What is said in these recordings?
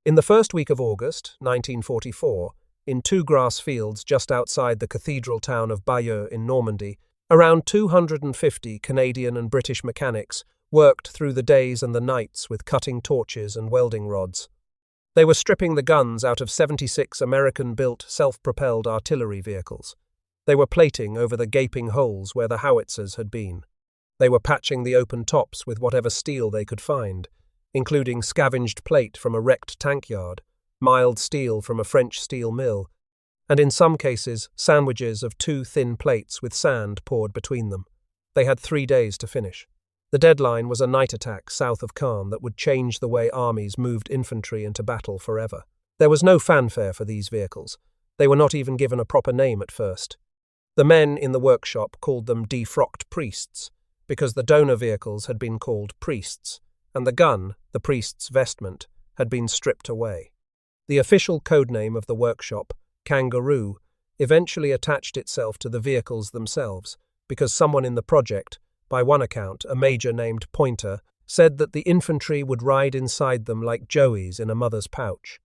In the first week of August, 1944, in two grass fields just outside the cathedral town of Bayeux in Normandy, around 250 Canadian and British mechanics worked through the days and the nights with cutting torches and welding rods. They were stripping the guns out of 76 American-built self-propelled artillery vehicles. They were plating over the gaping holes where the howitzers had been. They were patching the open tops with whatever steel they could find, including scavenged plate from a wrecked tank yard, mild steel from a French steel mill, and in some cases sandwiches of two thin plates with sand poured between them. They had 3 days to finish. The deadline was a night attack south of Caen that would change the way armies moved infantry into battle forever. There was no fanfare for these vehicles. They were not even given a proper name at first. The men in the workshop called them defrocked priests, because the donor vehicles had been called priests, and the gun, the priest's vestment, had been stripped away. The official codename of the workshop, Kangaroo, eventually attached itself to the vehicles themselves, because someone in the project, by one account, a major named Pointer, said that the infantry would ride inside them like joeys in a mother's pouch.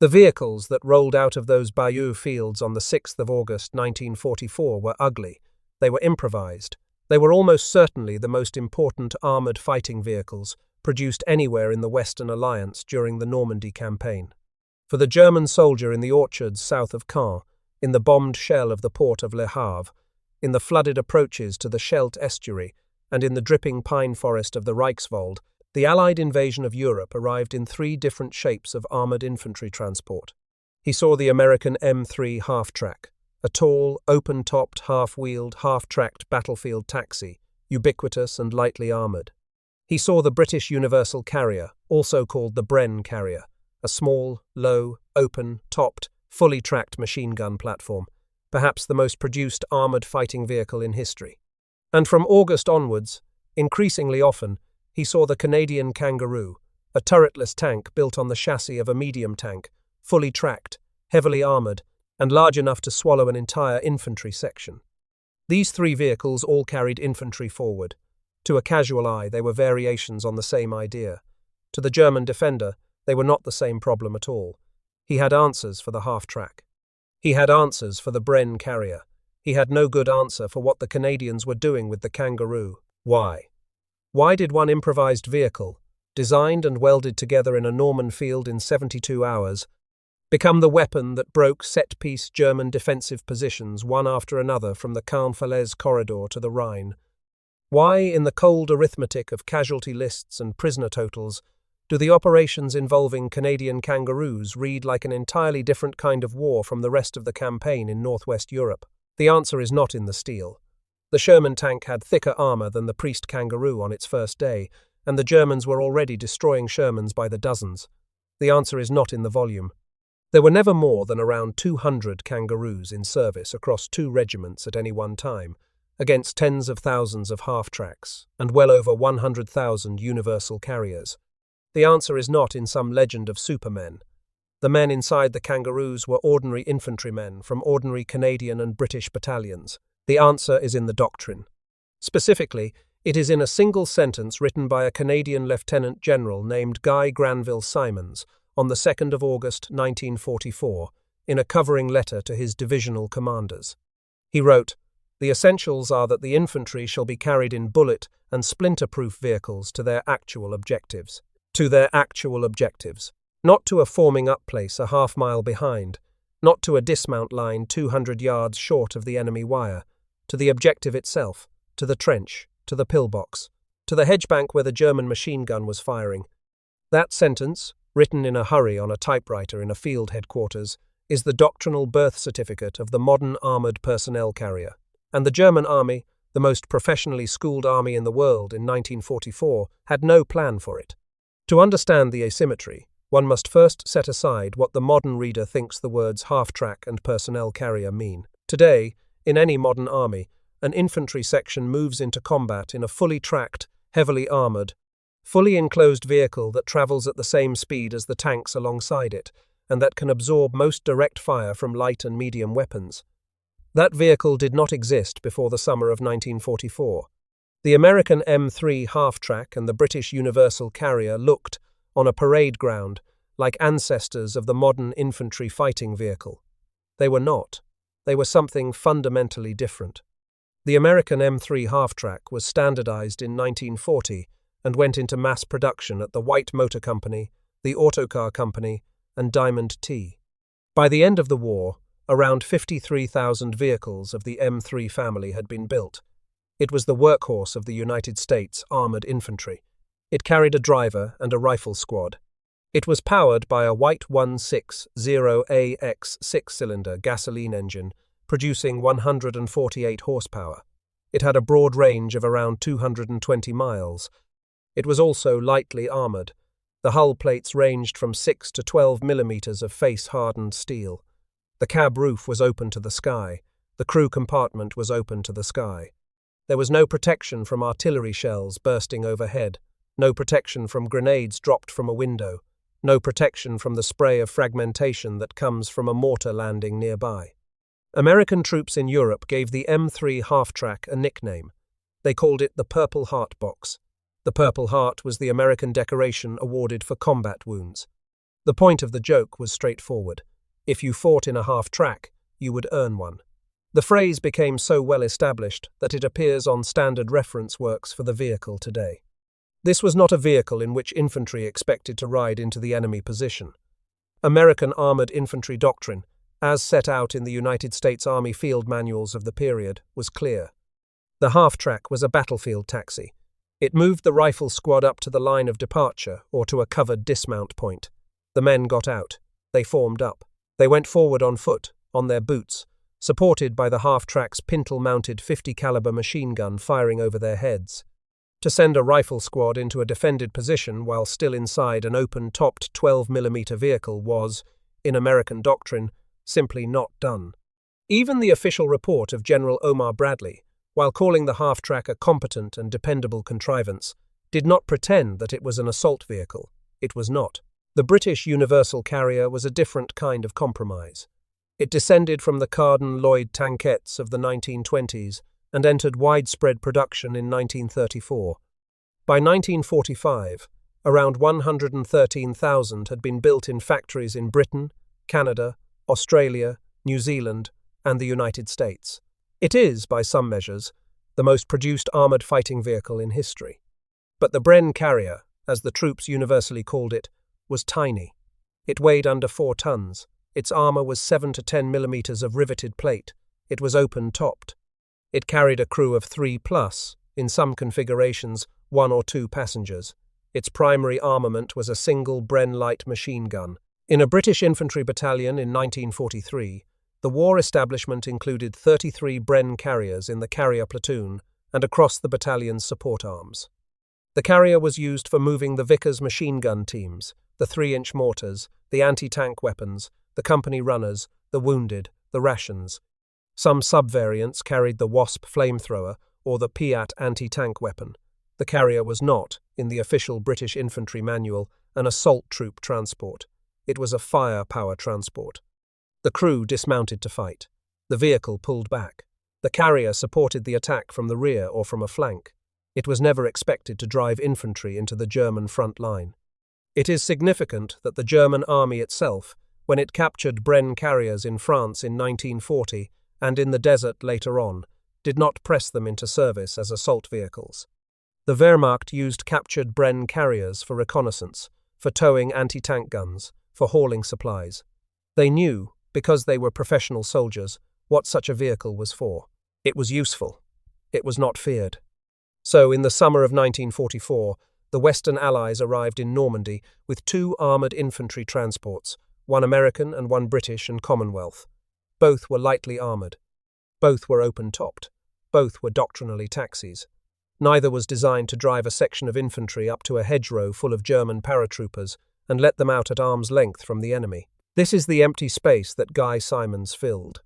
The vehicles that rolled out of those Bayeux fields on the 6th of August 1944 were ugly. They were improvised. They were almost certainly the most important armoured fighting vehicles produced anywhere in the Western Alliance during the Normandy campaign. For the German soldier in the orchards south of Caen, in the bombed shell of the port of Le Havre, in the flooded approaches to the Scheldt estuary, and in the dripping pine forest of the Reichswald, the Allied invasion of Europe arrived in 3 different shapes of armoured infantry transport. He saw the American M3 half-track, a tall, open-topped, half-wheeled, half-tracked battlefield taxi, ubiquitous and lightly armoured. He saw the British Universal Carrier, also called the Bren Carrier, a small, low, open-topped, fully tracked machine gun platform, perhaps the most produced armoured fighting vehicle in history. And from August onwards, increasingly often, he saw the Canadian Kangaroo, a turretless tank built on the chassis of a medium tank, fully tracked, heavily armoured, and large enough to swallow an entire infantry section. These 3 vehicles all carried infantry forward. To a casual eye, they were variations on the same idea. To the German defender, they were not the same problem at all. He had answers for the half-track. He had answers for the Bren Carrier. He had no good answer for what the Canadians were doing with the Kangaroo. Why? Why did one improvised vehicle, designed and welded together in a Norman field in 72 hours, become the weapon that broke set-piece German defensive positions one after another from the Caen-Falaise corridor to the Rhine? Why, in the cold arithmetic of casualty lists and prisoner totals, do the operations involving Canadian Kangaroos read like an entirely different kind of war from the rest of the campaign in northwest Europe? The answer is not in the steel. The Sherman tank had thicker armour than the Priest Kangaroo on its first day, and the Germans were already destroying Shermans by the dozens. The answer is not in the volume. There were never more than around 200 Kangaroos in service across 2 regiments at any one time, against tens of thousands of half-tracks and well over 100,000 universal carriers. The answer is not in some legend of supermen. The men inside the Kangaroos were ordinary infantrymen from ordinary Canadian and British battalions. The answer is in the doctrine. Specifically, it is in a single sentence written by a Canadian Lieutenant General named Guy Simonds on the 2nd of August 1944, in a covering letter to his divisional commanders. He wrote, "The essentials are that the infantry shall be carried in bullet and splinter-proof vehicles to their actual objectives. To their actual objectives. Not to a forming-up place a half-mile behind, not to a dismount line 200 yards short of the enemy wire, to the objective itself, to the trench, to the pillbox, to the hedgebank where the German machine gun was firing." That sentence, written in a hurry on a typewriter in a field headquarters, is the doctrinal birth certificate of the modern armoured personnel carrier. And the German army, the most professionally schooled army in the world in 1944, had no plan for it. To understand the asymmetry, one must first set aside what the modern reader thinks the words half-track and personnel carrier mean. Today, in any modern army, an infantry section moves into combat in a fully tracked, heavily armoured, fully enclosed vehicle that travels at the same speed as the tanks alongside it, and that can absorb most direct fire from light and medium weapons. That vehicle did not exist before the summer of 1944. The American M3 half-track and the British Universal Carrier looked, on a parade ground, like ancestors of the modern infantry fighting vehicle. They were not. They were something fundamentally different. The American M3 half-track was standardized in 1940 and went into mass production at the White Motor Company, the Autocar Company, and Diamond T. By the end of the war, around 53,000 vehicles of the M3 family had been built. It was the workhorse of the United States armored infantry. It carried a driver and a rifle squad. It was powered by a White 160AX six-cylinder gasoline engine, producing 148 horsepower. It had a broad range of around 220 miles. It was also lightly armoured. The hull plates ranged from 6 to 12 millimeters of face-hardened steel. The cab roof was open to the sky. The crew compartment was open to the sky. There was no protection from artillery shells bursting overhead, no protection from grenades dropped from a window, no protection from the spray of fragmentation that comes from a mortar landing nearby. American troops in Europe gave the M3 half-track a nickname. They called it the Purple Heart Box. The Purple Heart was the American decoration awarded for combat wounds. The point of the joke was straightforward. If you fought in a half-track, you would earn one. The phrase became so well established that it appears on standard reference works for the vehicle today. This was not a vehicle in which infantry expected to ride into the enemy position. American armored infantry doctrine, as set out in the United States Army field manuals of the period, was clear. The half-track was a battlefield taxi. It moved the rifle squad up to the line of departure or to a covered dismount point. The men got out. They formed up. They went forward on foot, on their boots, supported by the half-track's pintle-mounted 50 caliber machine gun firing over their heads. To send a rifle squad into a defended position while still inside an open-topped 12mm vehicle was, in American doctrine, simply not done. Even the official report of General Omar Bradley, while calling the half-track a competent and dependable contrivance, did not pretend that it was an assault vehicle. It was not. The British Universal Carrier was a different kind of compromise. It descended from the Carden-Lloyd tankettes of the 1920s and entered widespread production in 1934. By 1945, around 113,000 had been built in factories in Britain, Canada, Australia, New Zealand, and the United States. It is, by some measures, the most produced armoured fighting vehicle in history. But the Bren Carrier, as the troops universally called it, was tiny. It weighed under 4 tons. Its armour was 7 to 10 millimeters of riveted plate. It was open-topped. It carried a crew of 3+, in some configurations, 1 or 2 passengers. Its primary armament was a single Bren light machine gun. In a British infantry battalion in 1943, the war establishment included 33 Bren carriers in the carrier platoon and across the battalion's support arms. The carrier was used for moving the Vickers machine gun teams, the 3-inch mortars, the anti-tank weapons, the company runners, the wounded, the rations. Some subvariants carried the Wasp flamethrower or the Piat anti-tank weapon. The carrier was not, in the official British infantry manual, an assault troop transport. It was a fire-power transport. The crew dismounted to fight. The vehicle pulled back. The carrier supported the attack from the rear or from a flank. It was never expected to drive infantry into the German front line. It is significant that the German army itself, when it captured Bren carriers in France in 1940 and in the desert later on, did not press them into service as assault vehicles. The Wehrmacht used captured Bren carriers for reconnaissance, for towing anti-tank guns, for hauling supplies. They knew, because they were professional soldiers, what such a vehicle was for. It was useful. It was not feared. So, in the summer of 1944, the Western Allies arrived in Normandy with 2 armoured infantry transports, one American and one British and Commonwealth. Both were lightly armoured. Both were open-topped. Both were doctrinally taxis. Neither was designed to drive a section of infantry up to a hedgerow full of German paratroopers and let them out at arm's length from the enemy. This is the empty space that Guy Simonds filled.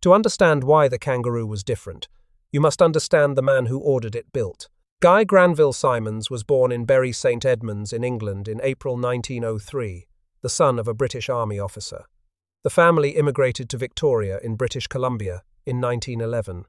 To understand why the Kangaroo was different, you must understand the man who ordered it built. Guy Granville Simonds was born in Bury St Edmunds in England in April 1903, the son of a British Army officer. The family immigrated to Victoria in British Columbia in 1911.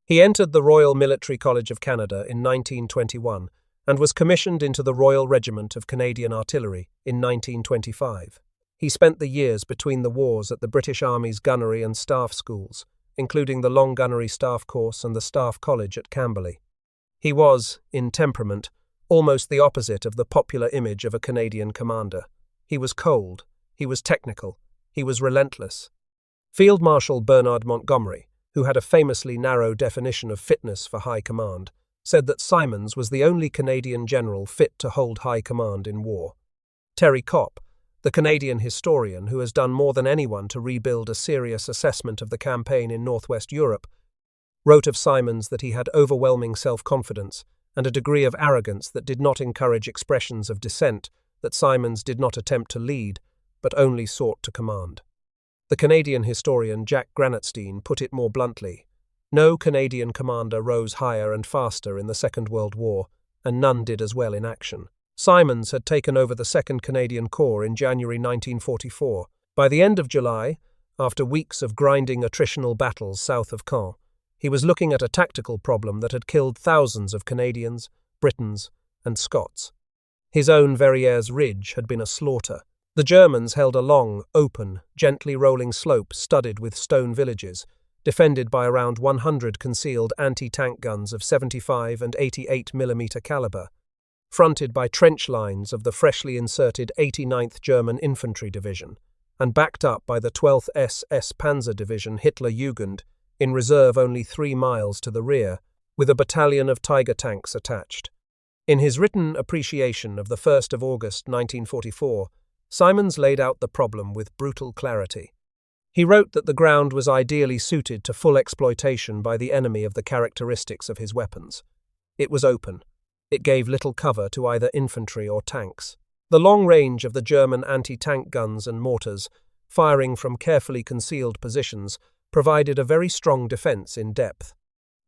He entered the Royal Military College of Canada in 1921 and was commissioned into the Royal Regiment of Canadian Artillery in 1925. He spent the years between the wars at the British Army's gunnery and staff schools, including the Long Gunnery Staff Course and the Staff College at Camberley. He was, in temperament, almost the opposite of the popular image of a Canadian commander. He was cold, he was technical, he was relentless. Field Marshal Bernard Montgomery, who had a famously narrow definition of fitness for high command, said that Simonds was the only Canadian general fit to hold high command in war. Terry Kopp, the Canadian historian who has done more than anyone to rebuild a serious assessment of the campaign in northwest Europe, wrote of Simonds that he had overwhelming self-confidence and a degree of arrogance that did not encourage expressions of dissent, that Simonds did not attempt to lead, but only sought to command. The Canadian historian Jack Granatstein put it more bluntly: no Canadian commander rose higher and faster in the Second World War, and none did as well in action. Simonds had taken over the 2nd Canadian Corps in January 1944. By the end of July, after weeks of grinding attritional battles south of Caen, he was looking at a tactical problem that had killed thousands of Canadians, Britons, and Scots. His own Verrières Ridge had been a slaughter. The Germans held a long, open, gently rolling slope studded with stone villages, defended by around 100 concealed anti-tank guns of 75 and 88 mm caliber, fronted by trench lines of the freshly inserted 89th German Infantry Division, and backed up by the 12th SS Panzer Division Hitlerjugend, in reserve only 3 miles to the rear, with a battalion of Tiger tanks attached. In his written appreciation of the 1st of August 1944, Simonds laid out the problem with brutal clarity. He wrote that the ground was ideally suited to full exploitation by the enemy of the characteristics of his weapons. It was open. It gave little cover to either infantry or tanks. The long range of the German anti-tank guns and mortars, firing from carefully concealed positions, provided a very strong defence in depth.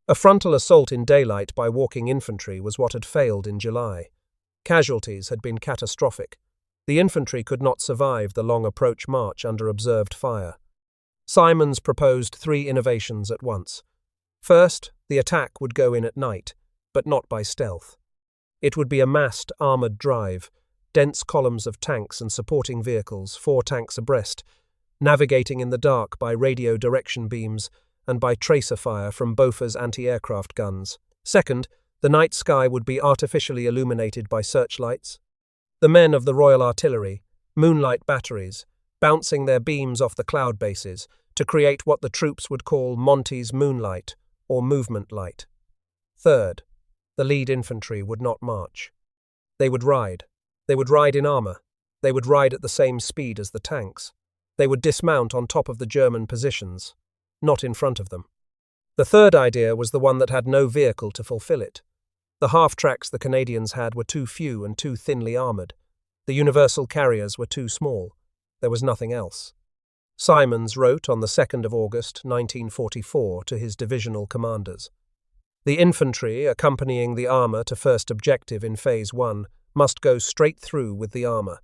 A frontal assault in daylight by walking infantry was what had failed in July. Casualties had been catastrophic. The infantry could not survive the long approach march under observed fire. Simonds proposed 3 innovations at once. First, the attack would go in at night, but not by stealth. It would be a massed armoured drive, dense columns of tanks and supporting vehicles, 4 tanks abreast, navigating in the dark by radio direction beams and by tracer fire from Bofors anti-aircraft guns. Second, the night sky would be artificially illuminated by searchlights. The men of the Royal Artillery, moonlight batteries, bouncing their beams off the cloud bases to create what the troops would call Monty's moonlight or movement light. Third, the lead infantry would not march. They would ride. They would ride in armour. They would ride at the same speed as the tanks. They would dismount on top of the German positions, not in front of them. The third idea was the one that had no vehicle to fulfill it. The half-tracks the Canadians had were too few and too thinly armoured. The universal carriers were too small. There was nothing else. Simonds wrote on the 2nd of August 1944 to his divisional commanders: the infantry accompanying the armour to first objective in Phase 1 must go straight through with the armour.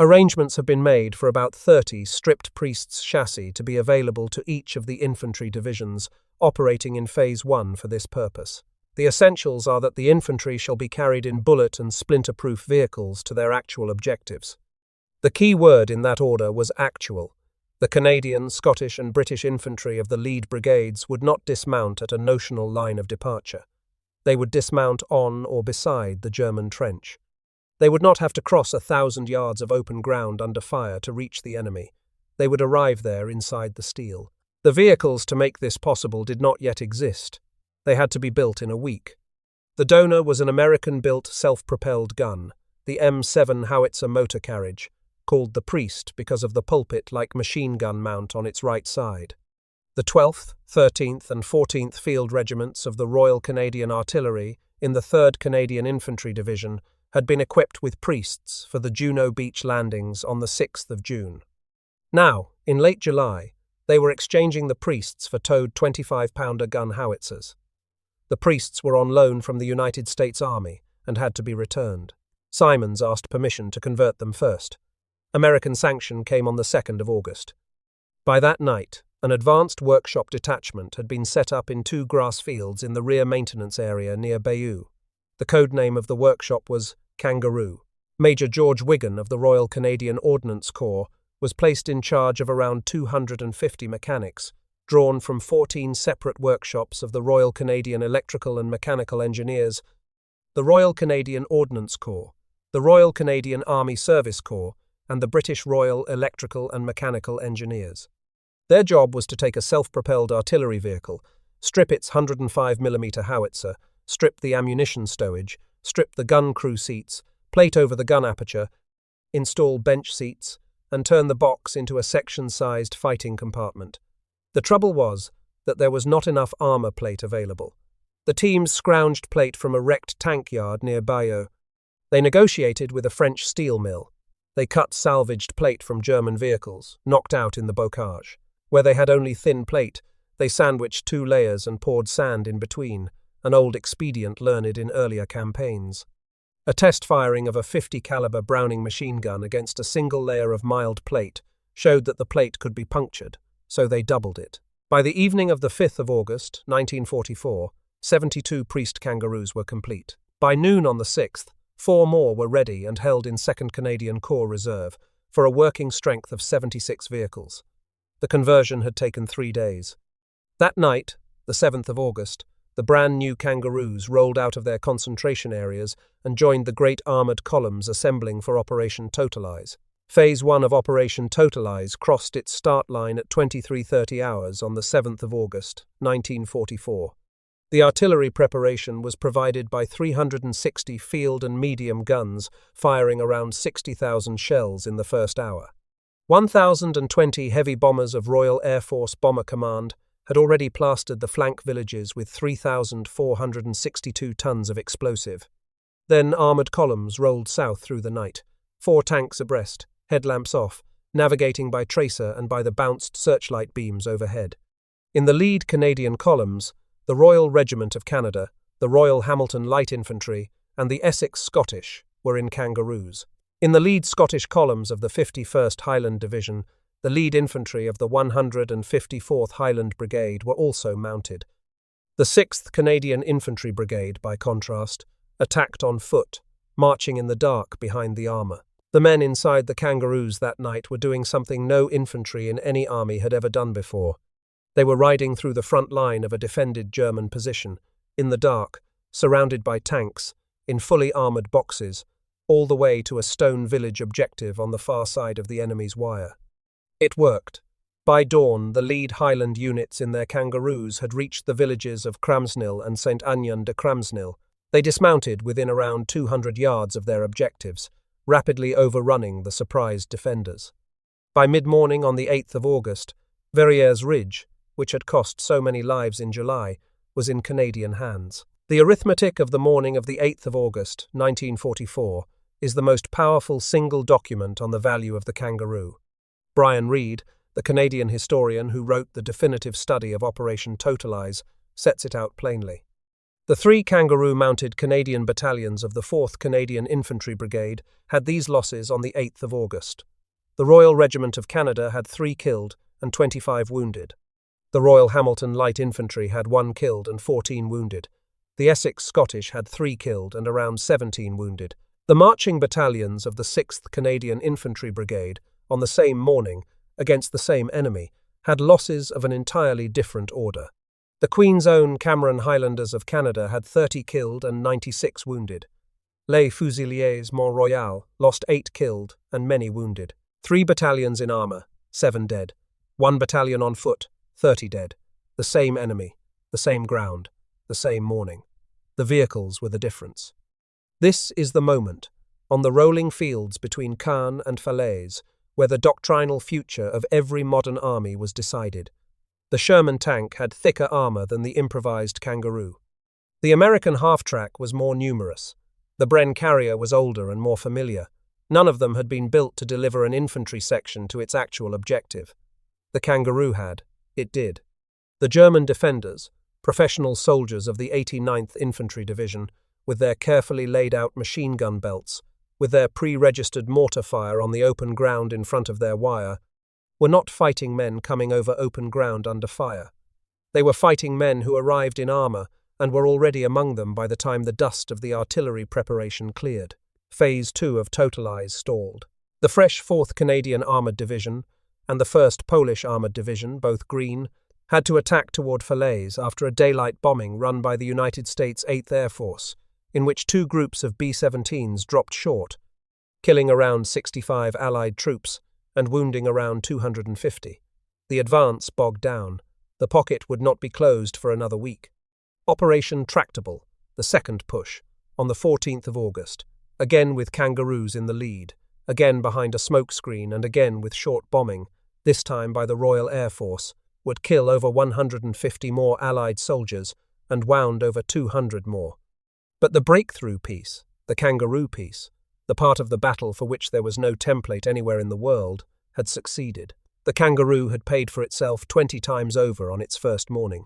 Arrangements have been made for about 30 stripped Priest's chassis to be available to each of the infantry divisions operating in Phase 1 for this purpose. The essentials are that the infantry shall be carried in bullet and splinter-proof vehicles to their actual objectives. The key word in that order was actual. The Canadian, Scottish and British infantry of the lead brigades would not dismount at a notional line of departure. They would dismount on or beside the German trench. They would not have to cross 1,000 yards of open ground under fire to reach the enemy. They would arrive there inside the steel. The vehicles to make this possible did not yet exist. They had to be built in a week. The donor was an American-built self-propelled gun, the M7 howitzer motor carriage, called the Priest because of the pulpit-like machine gun mount on its right side. The 12th, 13th and 14th Field Regiments of the Royal Canadian Artillery in the 3rd Canadian Infantry Division had been equipped with Priests for the Juno Beach landings on the 6th of June. Now, in late July, they were exchanging the Priests for towed 25-pounder gun howitzers. The Priests were on loan from the United States Army and had to be returned. Simonds asked permission to convert them first. American sanction came on the 2nd of August. By that night, an advanced workshop detachment had been set up in 2 grass fields in the rear maintenance area near Bayeux. The code name of the workshop was Kangaroo. Major George Wigan of the Royal Canadian Ordnance Corps was placed in charge of around 250 mechanics, drawn from 14 separate workshops of the Royal Canadian Electrical and Mechanical Engineers, the Royal Canadian Ordnance Corps, the Royal Canadian Army Service Corps, and the British Royal Electrical and Mechanical Engineers. Their job was to take a self-propelled artillery vehicle, strip its 105mm howitzer, strip the ammunition stowage, strip the gun crew seats, plate over the gun aperture, install bench seats, and turn the box into a section-sized fighting compartment. The trouble was that there was not enough armour plate available. The teams scrounged plate from a wrecked tank yard near Bayeux. They negotiated with a French steel mill. They cut salvaged plate from German vehicles, knocked out in the bocage. Where they had only thin plate, they sandwiched 2 layers and poured sand in between, an old expedient learned in earlier campaigns. A test firing of a 50 caliber Browning machine gun against a single layer of mild plate showed that the plate could be punctured, so they doubled it. By the evening of the 5th of August, 1944, 72 Priest Kangaroos were complete. By noon on the 6th, 4 more were ready and held in 2nd Canadian Corps Reserve for a working strength of 76 vehicles. The conversion had taken 3 days. That night, the 7th of August, the brand new Kangaroos rolled out of their concentration areas and joined the great armoured columns assembling for Operation Totalize. Phase 1 of Operation Totalize crossed its start line at 23:30 hours on the 7th of August, 1944. The artillery preparation was provided by 360 field and medium guns firing around 60,000 shells in the first hour. 1,020 heavy bombers of Royal Air Force Bomber Command had already plastered the flank villages with 3,462 tons of explosive. Then armoured columns rolled south through the night, 4 tanks abreast, headlamps off, navigating by tracer and by the bounced searchlight beams overhead. In the lead Canadian columns, the Royal Regiment of Canada, the Royal Hamilton Light Infantry, and the Essex Scottish were in Kangaroos. In the lead Scottish columns of the 51st Highland Division, the lead infantry of the 154th Highland Brigade were also mounted. The 6th Canadian Infantry Brigade, by contrast, attacked on foot, marching in the dark behind the armour. The men inside the Kangaroos that night were doing something no infantry in any army had ever done before. They were riding through the front line of a defended German position, in the dark, surrounded by tanks, in fully armoured boxes, all the way to a stone village objective on the far side of the enemy's wire. It worked. By dawn, the lead Highland units in their Kangaroos had reached the villages of Cramsnil and St. Agnan de Cramsnil. They dismounted within around 200 yards of their objectives, rapidly overrunning the surprised defenders. By mid-morning on the 8th of August, Verrières Ridge, which had cost so many lives in July, was in Canadian hands. The arithmetic of the morning of the 8th of August, 1944, is the most powerful single document on the value of the Kangaroo. Brian Reed, the Canadian historian who wrote the definitive study of Operation Totalize, sets it out plainly. The 3 Kangaroo-mounted Canadian battalions of the 4th Canadian Infantry Brigade had these losses on the 8th of August. The Royal Regiment of Canada had 3 killed and 25 wounded. The Royal Hamilton Light Infantry had 1 killed and 14 wounded. The Essex Scottish had 3 killed and around 17 wounded. The marching battalions of the 6th Canadian Infantry Brigade, on the same morning, against the same enemy, had losses of an entirely different order. The Queen's Own Cameron Highlanders of Canada had 30 killed and 96 wounded. Les Fusiliers Mont-Royal lost 8 killed and many wounded. 3 battalions in armour, 7 dead. 1 battalion on foot, 30 dead. The same enemy, the same ground, the same morning. The vehicles were the difference. This is the moment, on the rolling fields between Caen and Falaise, where the doctrinal future of every modern army was decided. The Sherman tank had thicker armour than the improvised Kangaroo. The American half-track was more numerous. The Bren Carrier was older and more familiar. None of them had been built to deliver an infantry section to its actual objective. The Kangaroo had. It did. The German defenders, professional soldiers of the 89th Infantry Division, with their carefully laid-out machine gun belts, with their pre-registered mortar fire on the open ground in front of their wire, were not fighting men coming over open ground under fire. They were fighting men who arrived in armour and were already among them by the time the dust of the artillery preparation cleared. Phase 2 of Totalize stalled. The fresh 4th Canadian Armoured Division and the 1st Polish Armoured Division, both green, had to attack toward Falaise after a daylight bombing run by the United States 8th Air Force, in which 2 groups of B-17s dropped short, killing around 65 Allied troops and wounding around 250. The advance bogged down. The pocket would not be closed for another week. Operation Tractable, the second push, on the 14th of August, again with Kangaroos in the lead, again behind a smokescreen and again with short bombing, this time by the Royal Air Force, would kill over 150 more Allied soldiers and wound over 200 more. But the breakthrough piece, the Kangaroo piece, the part of the battle for which there was no template anywhere in the world, had succeeded. The Kangaroo had paid for itself 20 times over on its first morning.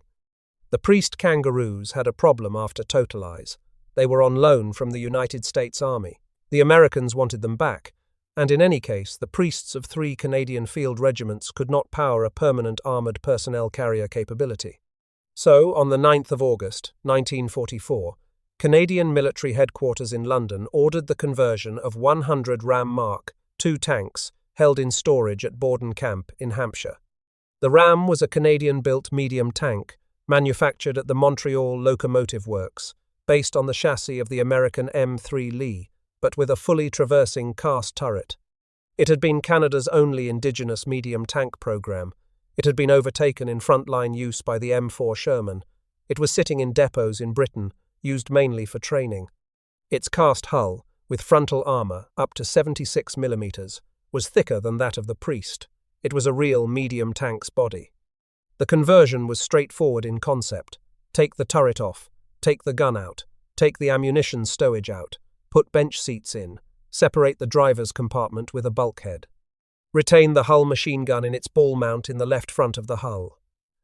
The Priest Kangaroos had a problem after Totalize. They were on loan from the United States Army. The Americans wanted them back, and in any case, the priests of 3 Canadian field regiments could not power a permanent armoured personnel carrier capability. So, on the 9th of August, 1944, Canadian military headquarters in London ordered the conversion of 100 Ram Mark II tanks held in storage at Borden Camp in Hampshire. The Ram was a Canadian-built medium tank manufactured at the Montreal Locomotive Works, based on the chassis of the American M3 Lee, but with a fully traversing cast turret. It had been Canada's only indigenous medium tank program. It had been overtaken in frontline use by the M4 Sherman. It was sitting in depots in Britain, used mainly for training. Its cast hull, with frontal armour up to 76 mm, was thicker than that of the Priest. It was a real medium tank's body. The conversion was straightforward in concept. Take the turret off, take the gun out, take the ammunition stowage out, put bench seats in, separate the driver's compartment with a bulkhead. Retain the hull machine gun in its ball mount in the left front of the hull.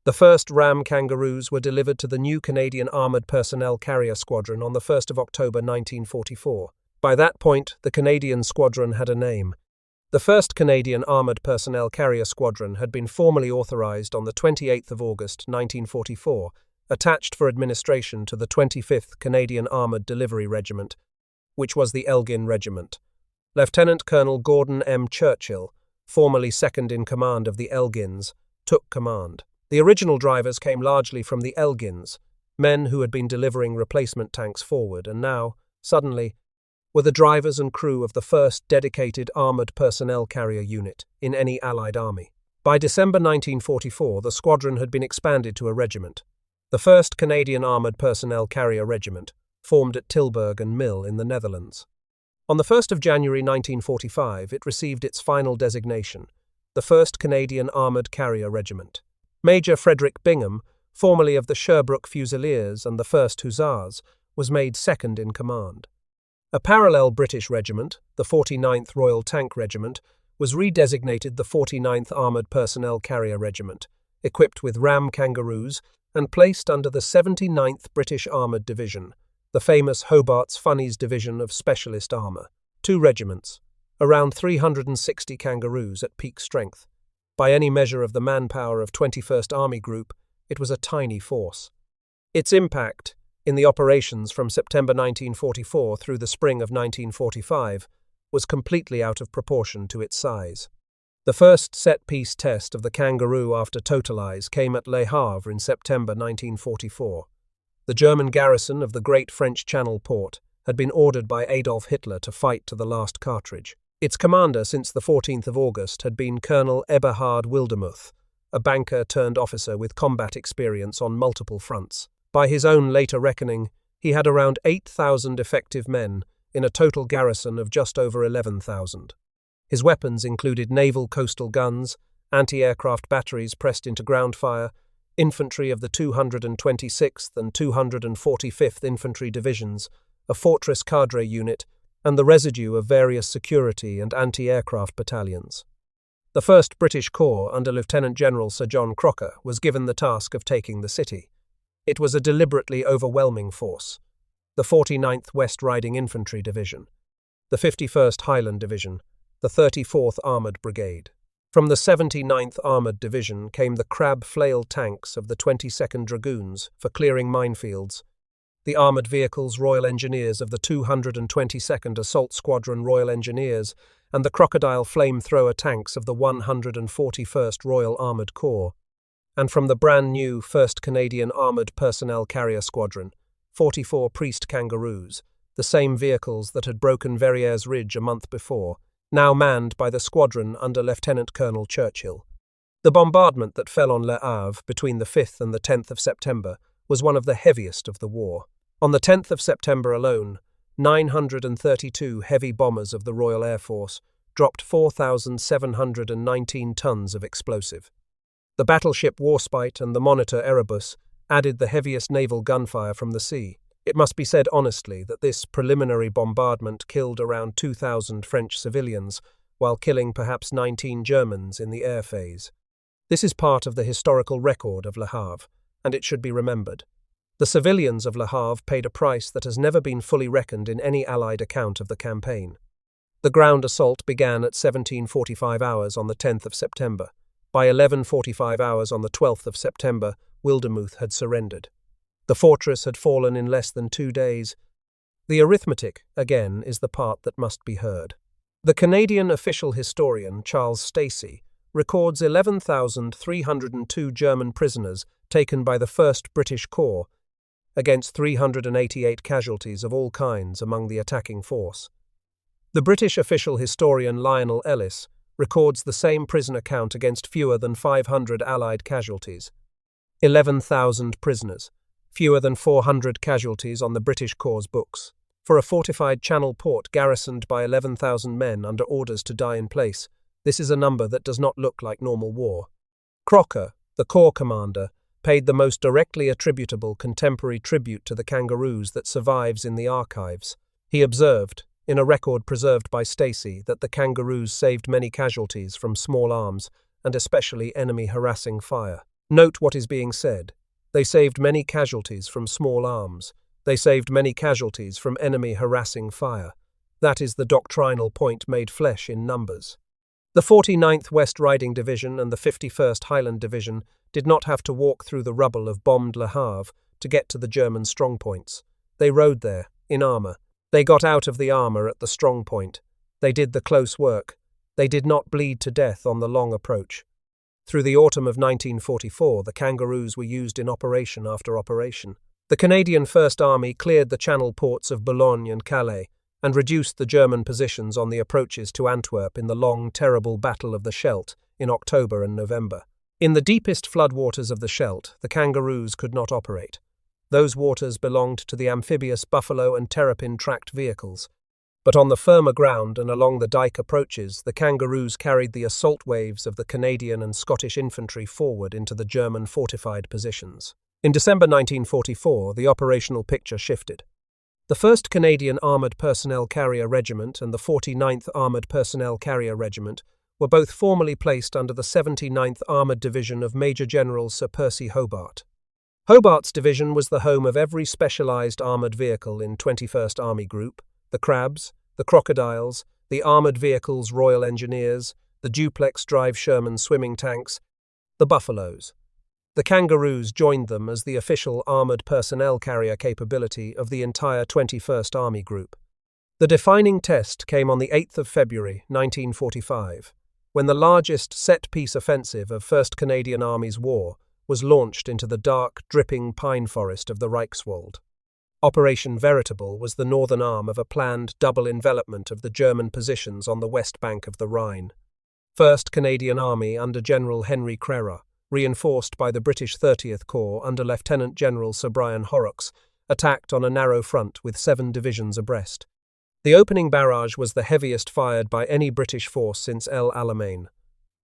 The first Ram Kangaroos were delivered to the new Canadian Armoured Personnel Carrier Squadron on the 1st of October 1944. By that point, the Canadian squadron had a name. The 1st Canadian Armoured Personnel Carrier Squadron had been formally authorised on the 28th of August 1944, attached for administration to the 25th Canadian Armoured Delivery Regiment, which was the Elgin Regiment. Lieutenant Colonel Gordon M. Churchill, formerly second in command of the Elgins, took command. The original drivers came largely from the Elgins, men who had been delivering replacement tanks forward and now, suddenly, were the drivers and crew of the first dedicated armoured personnel carrier unit in any Allied army. By December 1944, the squadron had been expanded to a regiment. The 1st Canadian Armoured Personnel Carrier Regiment, formed at Tilburg and Mill in the Netherlands. On the 1st of January 1945, it received its final designation, the 1st Canadian Armoured Carrier Regiment. Major Frederick Bingham, formerly of the Sherbrooke Fusiliers and the 1st Hussars, was made second in command. A parallel British regiment, the 49th Royal Tank Regiment, was redesignated the 49th Armoured Personnel Carrier Regiment, equipped with Ram Kangaroos and placed under the 79th British Armoured Division, the famous Hobart's Funnies Division of Specialist Armour. 2 regiments, around 360 Kangaroos at peak strength. By any measure of the manpower of 21st Army Group, it was a tiny force. Its impact, in the operations from September 1944 through the spring of 1945, was completely out of proportion to its size. The first set-piece test of the Kangaroo after Totalize came at Le Havre in September 1944. The German garrison of the great French Channel port had been ordered by Adolf Hitler to fight to the last cartridge. Its commander since the 14th of August had been Colonel Eberhard Wildermuth, a banker-turned-officer with combat experience on multiple fronts. By his own later reckoning, he had around 8,000 effective men in a total garrison of just over 11,000. His weapons included naval coastal guns, anti-aircraft batteries pressed into ground fire, infantry of the 226th and 245th Infantry Divisions, a fortress cadre unit, and the residue of various security and anti-aircraft battalions. The 1st British Corps under Lieutenant General Sir John Crocker was given the task of taking the city. It was a deliberately overwhelming force. The 49th West Riding Infantry Division, the 51st Highland Division, the 34th Armoured Brigade. From the 79th Armoured Division came the crab flail tanks of the 22nd Dragoons for clearing minefields, the armoured vehicles Royal Engineers of the 222nd Assault Squadron Royal Engineers, and the crocodile flamethrower tanks of the 141st Royal Armoured Corps, and from the brand new 1st Canadian Armoured Personnel Carrier Squadron, 44 Priest Kangaroos, the same vehicles that had broken Verrières Ridge a month before, now manned by the squadron under Lieutenant Colonel Churchill. The bombardment that fell on Le Havre between the 5th and the 10th of September was one of the heaviest of the war. On the 10th of September alone, 932 heavy bombers of the Royal Air Force dropped 4,719 tons of explosive. The battleship Warspite and the monitor Erebus added the heaviest naval gunfire from the sea. It must be said honestly that this preliminary bombardment killed around 2,000 French civilians, while killing perhaps 19 Germans in the air phase. This is part of the historical record of Le Havre, and it should be remembered. The civilians of Le Havre paid a price that has never been fully reckoned in any Allied account of the campaign. The ground assault began at 17:45 hours on the 10th of September. By 11:45 hours on the 12th of September, Wildermuth had surrendered. The fortress had fallen in less than 2 days. The arithmetic, again, is the part that must be heard. The Canadian official historian, Charles Stacey, records 11,302 German prisoners taken by the 1st British Corps, against 388 casualties of all kinds among the attacking force. The British official historian Lionel Ellis records the same prisoner count against fewer than 500 Allied casualties. 11,000 prisoners, fewer than 400 casualties on the British Corps' books. For a fortified Channel port garrisoned by 11,000 men under orders to die in place, this is a number that does not look like normal war. Crocker, the Corps commander, paid the most directly attributable contemporary tribute to the Kangaroos that survives in the archives. He observed, in a record preserved by Stacey, that the Kangaroos saved many casualties from small arms, and especially enemy harassing fire. Note what is being said. They saved many casualties from small arms. They saved many casualties from enemy harassing fire. That is the doctrinal point made flesh in numbers. The 49th West Riding Division and the 51st Highland Division did not have to walk through the rubble of bombed Le Havre to get to the German strongpoints. They rode there, in armour. They got out of the armour at the strong point. They did the close work. They did not bleed to death on the long approach. Through the autumn of 1944, the Kangaroos were used in operation after operation. The Canadian First Army cleared the Channel ports of Boulogne and Calais, and reduced the German positions on the approaches to Antwerp in the long, terrible Battle of the Scheldt in October and November. In the deepest floodwaters of the Scheldt, the Kangaroos could not operate. Those waters belonged to the amphibious Buffalo and Terrapin tracked vehicles. But on the firmer ground and along the dike approaches, the Kangaroos carried the assault waves of the Canadian and Scottish infantry forward into the German fortified positions. In December 1944, the operational picture shifted. The 1st Canadian Armoured Personnel Carrier Regiment and the 49th Armoured Personnel Carrier Regiment were both formally placed under the 79th Armoured Division of Major General Sir Percy Hobart. Hobart's division was the home of every specialised armoured vehicle in 21st Army Group, the Crabs, the Crocodiles, the Armoured Vehicles Royal Engineers, the duplex drive Sherman swimming tanks, the Buffaloes. The Kangaroos joined them as the official armoured personnel carrier capability of the entire 21st Army Group. The defining test came on the 8th of February 1945, when the largest set-piece offensive of 1st Canadian Army's war was launched into the dark, dripping pine forest of the Reichswald. Operation Veritable was the northern arm of a planned double envelopment of the German positions on the west bank of the Rhine. 1st Canadian Army under General Henry Crerar, reinforced by the British 30th Corps under Lieutenant General Sir Brian Horrocks, attacked on a narrow front with 7 divisions abreast. The opening barrage was the heaviest fired by any British force since El Alamein,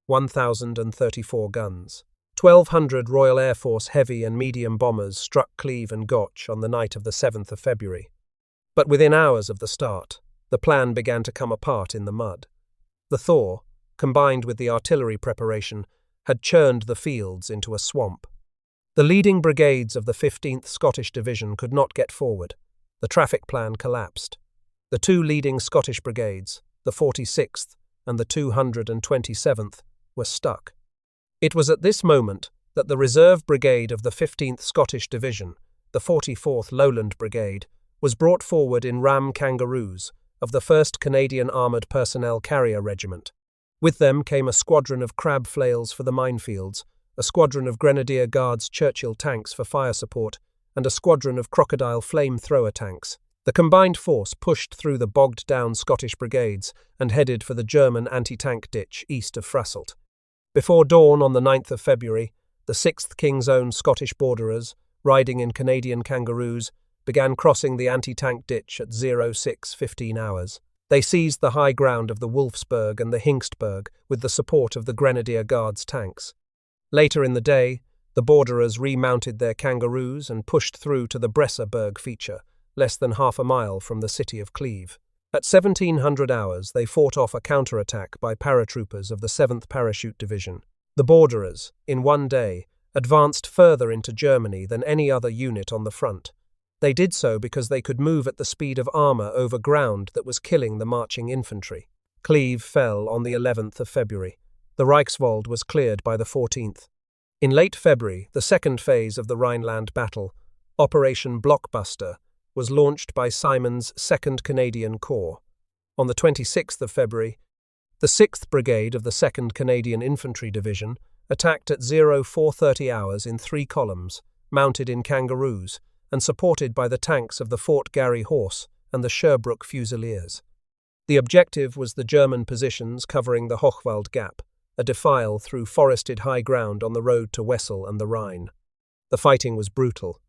1,034 guns. 1,200 Royal Air Force heavy and medium bombers struck Cleve and Gotch on the night of the 7th of February. But within hours of the start, the plan began to come apart in the mud. The thaw, combined with the artillery preparation, had churned the fields into a swamp. The leading brigades of the 15th Scottish Division could not get forward. The traffic plan collapsed. The 2 leading Scottish brigades, the 46th and the 227th, were stuck. It was at this moment that the reserve brigade of the 15th Scottish Division, the 44th Lowland Brigade, was brought forward in ram Kangaroos of the 1st Canadian Armoured Personnel Carrier Regiment. With them came a squadron of crab flails for the minefields, a squadron of Grenadier Guards Churchill tanks for fire support, and a squadron of crocodile flame-thrower tanks. The combined force pushed through the bogged-down Scottish brigades and headed for the German anti-tank ditch east of Frasselt. Before dawn on the 9th of February, the 6th King's Own Scottish Borderers, riding in Canadian Kangaroos, began crossing the anti-tank ditch at 06:15 hours. They seized the high ground of the Wolfsburg and the Hingstberg with the support of the Grenadier Guards tanks. Later in the day, the Borderers remounted their Kangaroos and pushed through to the Bresserberg feature, less than half a mile from the city of Cleve. At 1700 hours, they fought off a counterattack by paratroopers of the 7th Parachute Division. The Borderers, in one day, advanced further into Germany than any other unit on the front. They did so because they could move at the speed of armour over ground that was killing the marching infantry. Cleve fell on the 11th of February. The Reichswald was cleared by the 14th. In late February, the second phase of the Rhineland battle, Operation Blockbuster, was launched by Simonds' 2nd Canadian Corps. On the 26th of February, the 6th Brigade of the 2nd Canadian Infantry Division attacked at 04:30 hours in 3 columns, mounted in Kangaroos, and supported by the tanks of the Fort Garry Horse and the Sherbrooke Fusiliers. The objective was the German positions covering the Hochwald Gap, a defile through forested high ground on the road to Wesel and the Rhine. The fighting was brutal.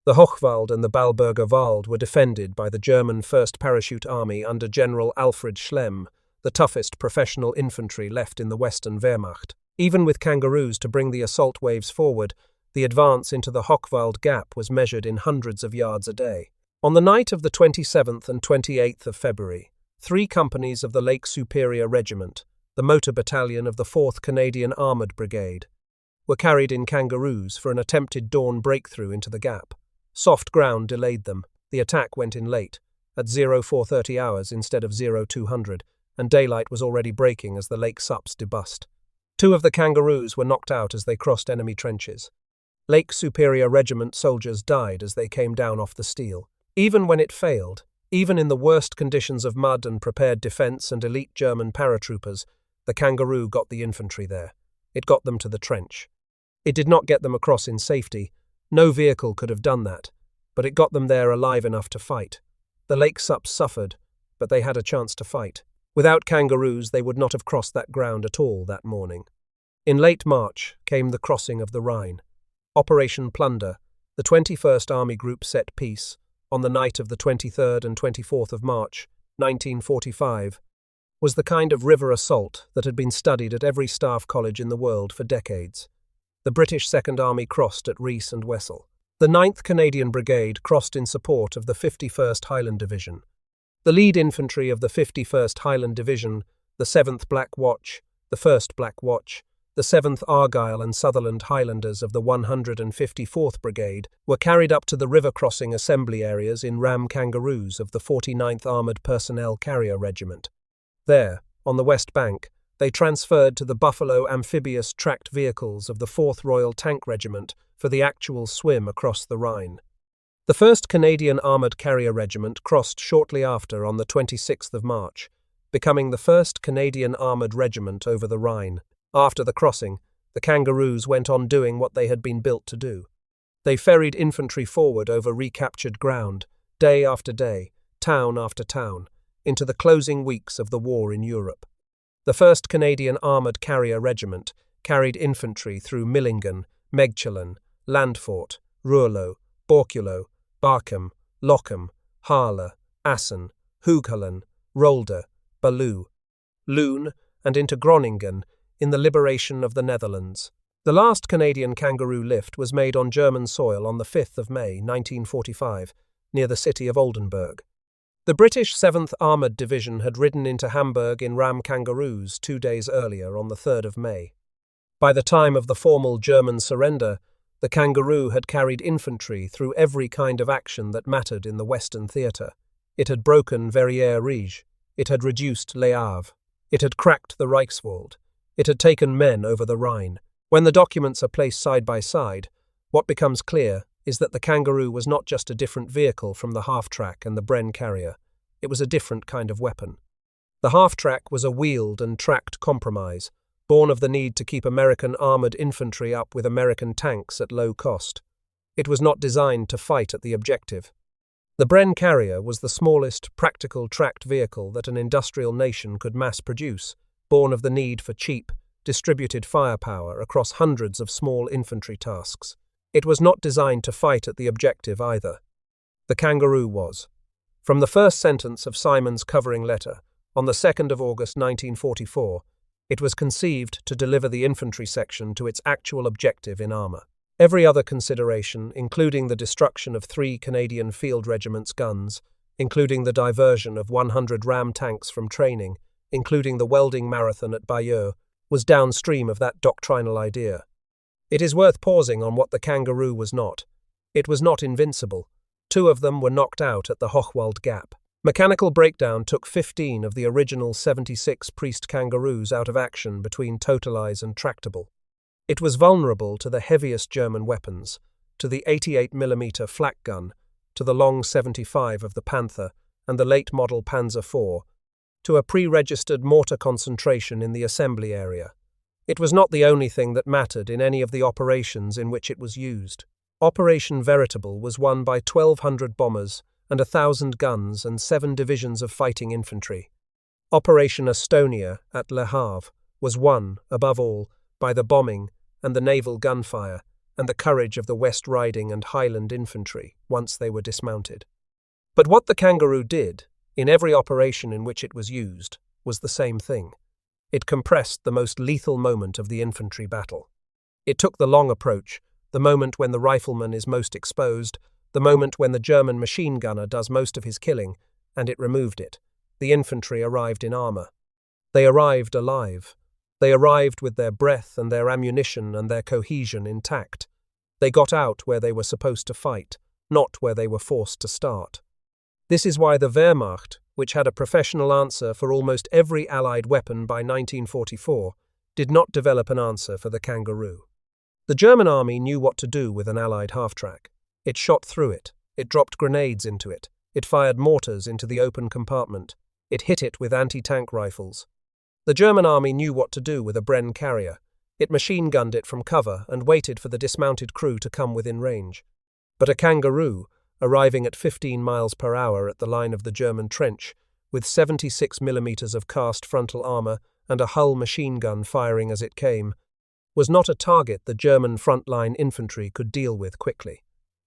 The Hochwald and the Balburger Wald were defended by the German 1st Parachute Army under General Alfred Schlemm, the toughest professional infantry left in the Western Wehrmacht. Even with Kangaroos to bring the assault waves forward, the advance into the Hochwald Gap was measured in hundreds of yards a day. On the night of the 27th and 28th of February, 3 companies of the Lake Superior Regiment, the motor battalion of the 4th Canadian Armoured Brigade, were carried in Kangaroos for an attempted dawn breakthrough into the gap. Soft ground delayed them. The attack went in late, at 04:30 hours instead of 0200, and daylight was already breaking as the Lake Sups debust. 2 of the Kangaroos were knocked out as they crossed enemy trenches. Lake Superior Regiment soldiers died as they came down off the steel. Even when it failed, even in the worst conditions of mud and prepared defence and elite German paratroopers, the Kangaroo got the infantry there. It got them to the trench. It did not get them across in safety. No vehicle could have done that, but it got them there alive enough to fight. The Lake Sups suffered, but they had a chance to fight. Without Kangaroos, they would not have crossed that ground at all that morning. In late March came the crossing of the Rhine. Operation Plunder, the 21st Army Group set peace, on the night of the 23rd and 24th of March, 1945, was the kind of river assault that had been studied at every staff college in the world for decades. The British Second Army crossed at Reiss and Wesel. The 9th Canadian Brigade crossed in support of the 51st Highland Division. The lead infantry of the 51st Highland Division, the 7th Black Watch, the 1st Black Watch, the 7th Argyll and Sutherland Highlanders of the 154th Brigade were carried up to the river crossing assembly areas in ram Kangaroos of the 49th Armoured Personnel Carrier Regiment. There, on the west bank, they transferred to the Buffalo amphibious tracked vehicles of the 4th Royal Tank Regiment for the actual swim across the Rhine. The 1st Canadian Armoured Carrier Regiment crossed shortly after on the 26th of March, becoming the 1st Canadian Armoured Regiment over the Rhine. After the crossing, the Kangaroos went on doing what they had been built to do. They ferried infantry forward over recaptured ground, day after day, town after town, into the closing weeks of the war in Europe. The 1st Canadian Armoured Carrier Regiment carried infantry through Millingen, Megchelen, Landfort, Ruurlo, Borculo, Barkham, Lockham, Haarle, Assen, Hoogelen, Rolde, Bayeux, Loon, and into Groningen in the liberation of the Netherlands. The last Canadian Kangaroo lift was made on German soil on the 5th of May 1945, near the city of Oldenburg. The British 7th Armoured Division had ridden into Hamburg in ram Kangaroos 2 days earlier on the 3rd of May. By the time of the formal German surrender, the Kangaroo had carried infantry through every kind of action that mattered in the Western theatre. It had broken Verrières-Rouge. It had reduced Le Havre. It had cracked the Reichswald. It had taken men over the Rhine. When the documents are placed side by side, what becomes clear is that the Kangaroo was not just a different vehicle from the half-track and the Bren Carrier, it was a different kind of weapon. The half-track was a wheeled and tracked compromise, born of the need to keep American armoured infantry up with American tanks at low cost. It was not designed to fight at the objective. The Bren Carrier was the smallest, practical tracked vehicle that an industrial nation could mass produce, born of the need for cheap, distributed firepower across hundreds of small infantry tasks. It was not designed to fight at the objective either. The Kangaroo was. From the first sentence of Simonds' covering letter, on the 2nd of August 1944, it was conceived to deliver the infantry section to its actual objective in armour. Every other consideration, including the destruction of 3 Canadian Field Regiments' guns, including the diversion of 100 ram tanks from training, including the welding marathon at Bayeux, was downstream of that doctrinal idea. It is worth pausing on what the Kangaroo was not. It was not invincible. 2 of them were knocked out at the Hochwald Gap. Mechanical breakdown took 15 of the original 76 Priest Kangaroos out of action between Totalize and Tractable. It was vulnerable to the heaviest German weapons, to the 88mm flak gun, to the long 75 of the Panther and the late model Panzer IV, to a pre-registered mortar concentration in the assembly area. It was not the only thing that mattered in any of the operations in which it was used. Operation Veritable was won by 1,200 bombers and 1,000 guns and 7 divisions of fighting infantry. Operation Astonia at Le Havre was won, above all, by the bombing and the naval gunfire and the courage of the West Riding and Highland infantry once they were dismounted. But what the Kangaroo did, in every operation in which it was used, was the same thing. It compressed the most lethal moment of the infantry battle. It took the long approach, the moment when the rifleman is most exposed, the moment when the German machine gunner does most of his killing, and it removed it. The infantry arrived in armour. They arrived alive. They arrived with their breath and their ammunition and their cohesion intact. They got out where they were supposed to fight, not where they were forced to start. This is why the Wehrmacht, which had a professional answer for almost every Allied weapon by 1944, did not develop an answer for the Kangaroo. The German army knew what to do with an Allied half-track. It shot through it. It dropped grenades into it. It fired mortars into the open compartment. It hit it with anti-tank rifles. The German army knew what to do with a Bren Carrier. It machine-gunned it from cover and waited for the dismounted crew to come within range. But a Kangaroo, arriving at 15 miles per hour at the line of the German trench, with 76mm of cast frontal armour and a Hull machine gun firing as it came, was not a target the German front-line infantry could deal with quickly.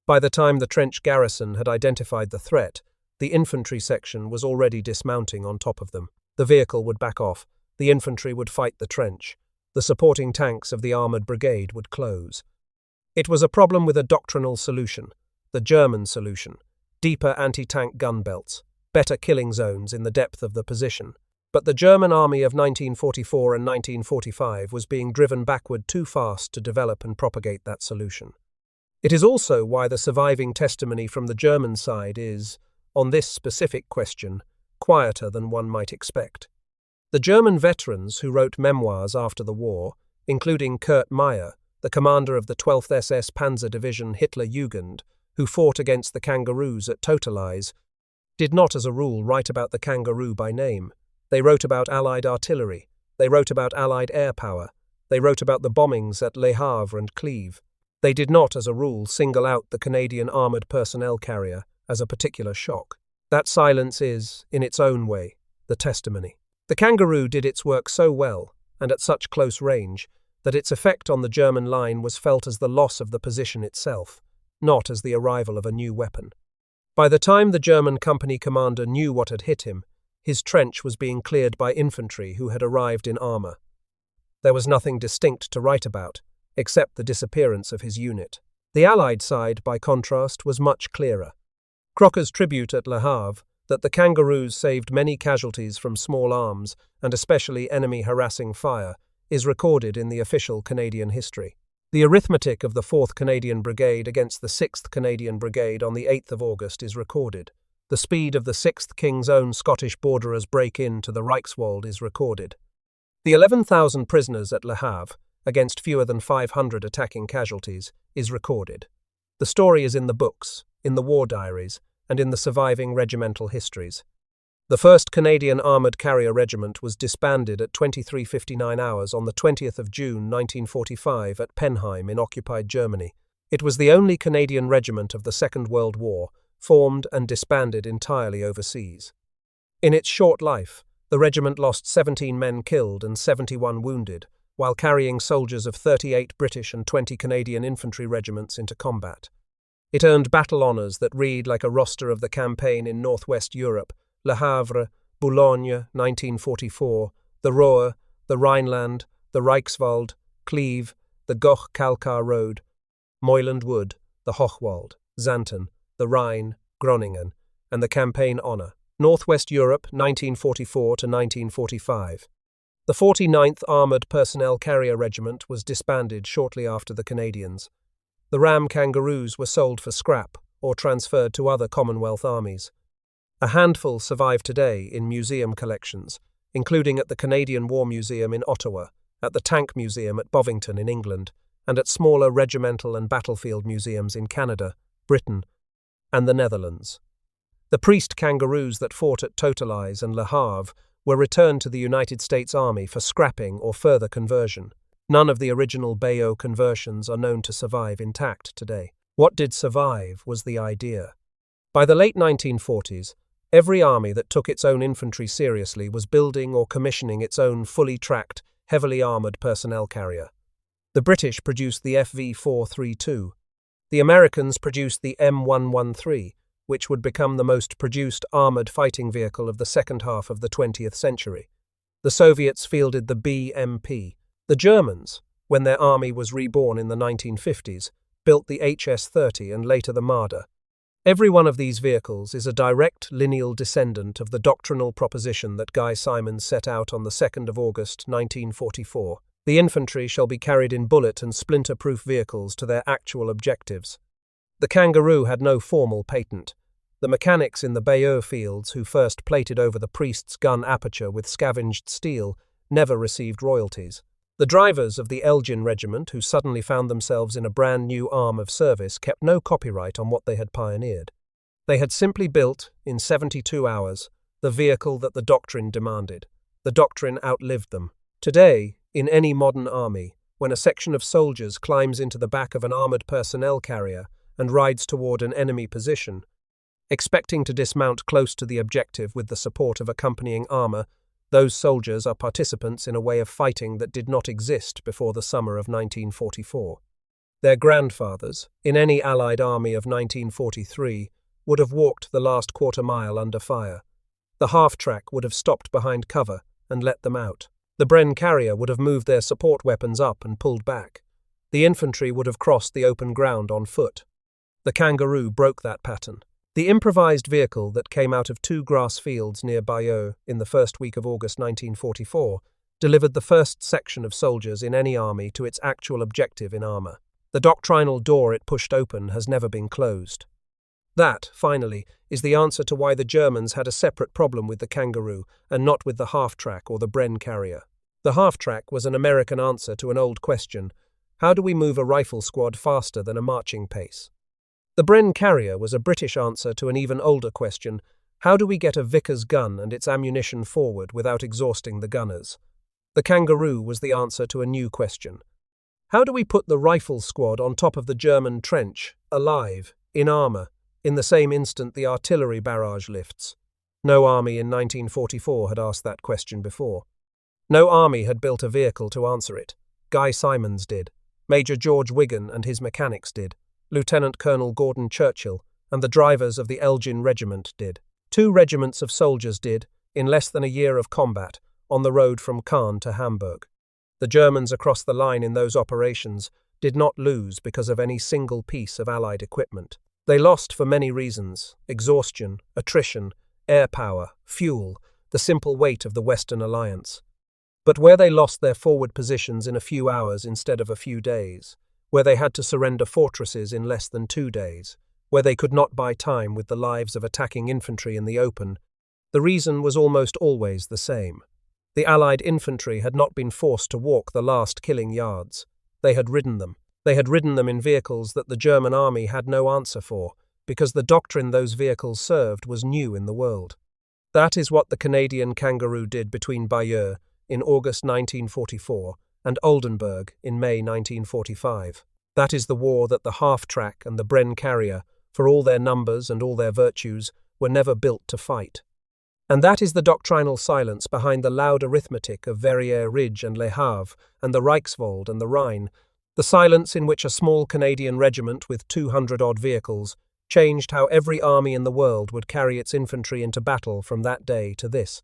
By the time the trench garrison had identified the threat, the infantry section was already dismounting on top of them. The vehicle would back off, the infantry would fight the trench, the supporting tanks of the armoured brigade would close. It was a problem with a doctrinal solution. The German solution: deeper anti-tank gun belts, better killing zones in the depth of the position. But the German army of 1944 and 1945 was being driven backward too fast to develop and propagate that solution. It is also why the surviving testimony from the German side is, on this specific question, quieter than one might expect. The German veterans who wrote memoirs after the war, including Kurt Meyer, the commander of the 12th SS Panzer Division Hitler Jugend, who fought against the Kangaroos at Totalize, did not as a rule write about the Kangaroo by name. They wrote about Allied artillery. They wrote about Allied air power. They wrote about the bombings at Le Havre and Cleve. They did not as a rule single out the Canadian armoured personnel carrier as a particular shock. That silence is, in its own way, the testimony. The Kangaroo did its work so well, and at such close range, that its effect on the German line was felt as the loss of the position itself, not as the arrival of a new weapon. By the time the German company commander knew what had hit him, his trench was being cleared by infantry who had arrived in armour. There was nothing distinct to write about, except the disappearance of his unit. The Allied side, by contrast, was much clearer. Crocker's tribute at Le Havre, that the Kangaroos saved many casualties from small arms, and especially enemy harassing fire, is recorded in the official Canadian history. The arithmetic of the 4th Canadian Brigade against the 6th Canadian Brigade on the 8th of August is recorded. The speed of the 6th King's Own Scottish Borderers' break-in to the Reichswald is recorded. The 11,000 prisoners at Le Havre, against fewer than 500 attacking casualties, is recorded. The story is in the books, in the war diaries, and in the surviving regimental histories. The 1st Canadian Armoured Carrier Regiment was disbanded at 23:59 hours on the 20th of June 1945 at Penheim in occupied Germany. It was the only Canadian regiment of the Second World War formed and disbanded entirely overseas. In its short life, the regiment lost 17 men killed and 71 wounded, while carrying soldiers of 38 British and 20 Canadian infantry regiments into combat. It earned battle honours that read like a roster of the campaign in northwest Europe: Le Havre, Boulogne, 1944, the Rohr, the Rhineland, the Reichswald, Cleve, the Goch-Kalkar Road, Moyland Wood, the Hochwald, Xanten, the Rhine, Groningen, and the campaign honour, Northwest Europe, 1944 to 1945. The 49th Armoured Personnel Carrier Regiment was disbanded shortly after the Canadians. The ram Kangaroos were sold for scrap or transferred to other Commonwealth armies. A handful survive today in museum collections, including at the Canadian War Museum in Ottawa, at the Tank Museum at Bovington in England, and at smaller regimental and battlefield museums in Canada, Britain, and the Netherlands. The Priest Kangaroos that fought at Totalize and Le Havre were returned to the United States Army for scrapping or further conversion. None of the original Bayeux conversions are known to survive intact today. What did survive was the idea. By the late 1940s, every army that took its own infantry seriously was building or commissioning its own fully tracked, heavily armoured personnel carrier. The British produced the FV-432. The Americans produced the M113, which would become the most produced armoured fighting vehicle of the second half of the 20th century. The Soviets fielded the BMP. The Germans, when their army was reborn in the 1950s, built the HS-30 and later the Marder. Every one of these vehicles is a direct lineal descendant of the doctrinal proposition that Guy Simonds set out on the 2nd of August 1944. The infantry shall be carried in bullet and splinter-proof vehicles to their actual objectives. The Kangaroo had no formal patent. The mechanics in the Bayeux fields who first plated over the Priest's gun aperture with scavenged steel never received royalties. The drivers of the Elgin Regiment, who suddenly found themselves in a brand new arm of service, kept no copyright on what they had pioneered. They had simply built, in 72 hours, the vehicle that the doctrine demanded. The doctrine outlived them. Today, in any modern army, when a section of soldiers climbs into the back of an armoured personnel carrier and rides toward an enemy position, expecting to dismount close to the objective with the support of accompanying armour, those soldiers are participants in a way of fighting that did not exist before the summer of 1944. Their grandfathers, in any Allied army of 1943, would have walked the last quarter mile under fire. The half-track would have stopped behind cover and let them out. The Bren Carrier would have moved their support weapons up and pulled back. The infantry would have crossed the open ground on foot. The Kangaroo broke that pattern. The improvised vehicle that came out of 2 grass fields near Bayeux in the first week of August 1944 delivered the first section of soldiers in any army to its actual objective in armour. The doctrinal door it pushed open has never been closed. That, finally, is the answer to why the Germans had a separate problem with the Kangaroo and not with the half-track or the Bren Carrier. The half-track was an American answer to an old question: how do we move a rifle squad faster than a marching pace? The Bren Carrier was a British answer to an even older question: how do we get a Vickers gun and its ammunition forward without exhausting the gunners? The Kangaroo was the answer to a new question: how do we put the rifle squad on top of the German trench, alive, in armour, in the same instant the artillery barrage lifts? No army in 1944 had asked that question before. No army had built a vehicle to answer it. Guy Simonds did. Major George Wigan and his mechanics did. Lieutenant Colonel Gordon Churchill and the drivers of the Elgin Regiment did. 2 regiments of soldiers did, in less than a year of combat, on the road from Caen to Hamburg. The Germans across the line in those operations did not lose because of any single piece of Allied equipment. They lost for many reasons: exhaustion, attrition, air power, fuel, the simple weight of the Western Alliance. But where they lost their forward positions in a few hours instead of a few days, where they had to surrender fortresses in less than 2 days, where they could not buy time with the lives of attacking infantry in the open, the reason was almost always the same. The Allied infantry had not been forced to walk the last killing yards. They had ridden them. They had ridden them in vehicles that the German army had no answer for, because the doctrine those vehicles served was new in the world. That is what the Canadian Kangaroo did between Bayeux in August 1944 and Oldenburg in May 1945. That is the war that the half-track and the Bren Carrier, for all their numbers and all their virtues, were never built to fight. And that is the doctrinal silence behind the loud arithmetic of Verrières Ridge and Le Havre and the Reichswald and the Rhine, the silence in which a small Canadian regiment with 200-odd vehicles changed how every army in the world would carry its infantry into battle from that day to this.